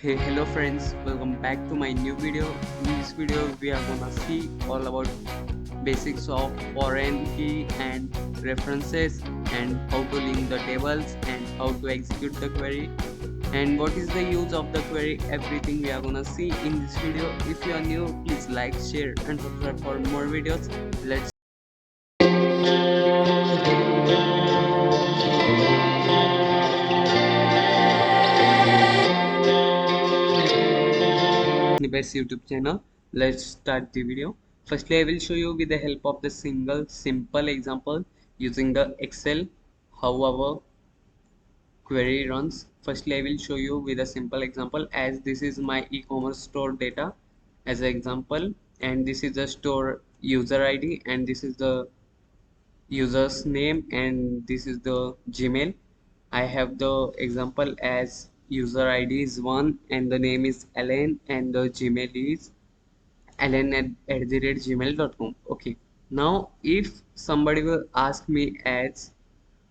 Hey, hello friends, welcome back to my new video. In this video we are gonna see all about basics of foreign key and references, and how to link the tables and how to execute the query and what is the use of the query. Everything we are gonna see in this video. If you are new, please like, share and subscribe for more videos. Let's Snippets YouTube channel. Let's start the video. Firstly, I will show you with the help of the single simple example using the Excel how our query runs. Firstly, I will show you with a simple example, as this is my e-commerce store data as an example, and this is the store user ID, and this is the user's name, and this is the Gmail. I have the example as user ID is 1 and the name is Alan and the Gmail is alan@gmail.com. Okay, now if somebody will ask me as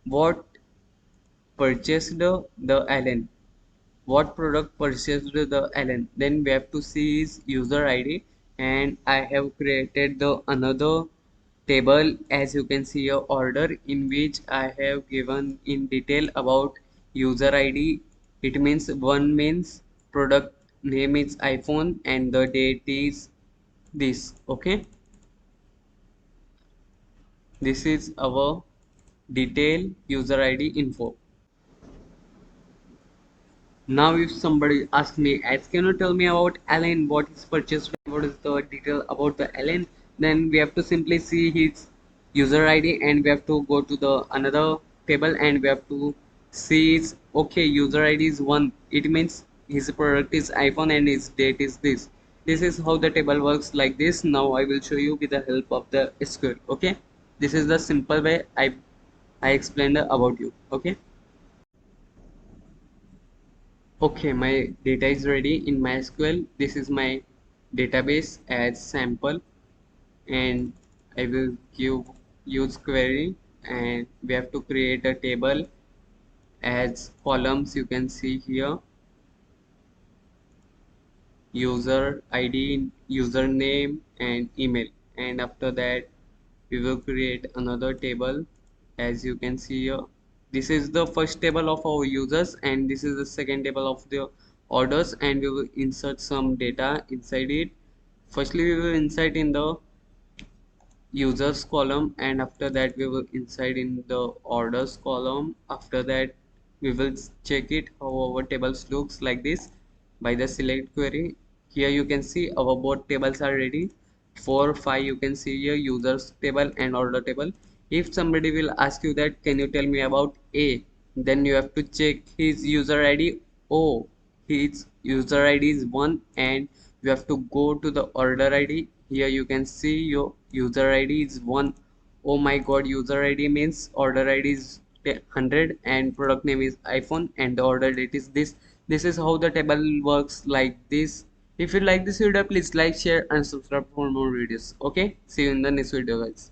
what purchased the Alan, what product purchased the Alan, then we have to see his user ID, and I have created the another table, as you can see, a order in which I have given in detail about user ID. It means one means product name is iPhone and the date is this. Okay, this is our detail user ID info. Now if somebody asks me as can you tell me about Alan, what is purchased, what is the detail about the Alan, then we have to simply see his user ID and we have to go to the another table and we have to see his okay user ID is 1. It means his product is iPhone and his date is this. This is how the table works like this. Now I will show you with the help of the SQL. Okay, this is the simple way I explained about you. Okay. Okay, my data is ready in MySQL. This is my database as sample, and I will give use query, and we have to create a table as columns. You can see here user ID, username and email, and after that we will create another table, as you can see here. This is the first table of our users and this is the second table of the orders, and we will insert some data inside it. Firstly we will insert in the users column, and after that we will inside in the orders column. After that we will check it how our tables looks like this by the select query. Here you can see our both tables are ready. 4 5 you can see here users table and order table. If somebody will ask you that can you tell me about A, then you have to check his user ID. Oh, his user ID is 1 and you have to go to the order ID. Here you can see your user ID is 1. Oh my god, user ID means order ID is 100 and product name is iPhone and the order date is this. This is how the table works like this. If you like this video, please like, share and subscribe for more videos. Okay, see you in the next video guys.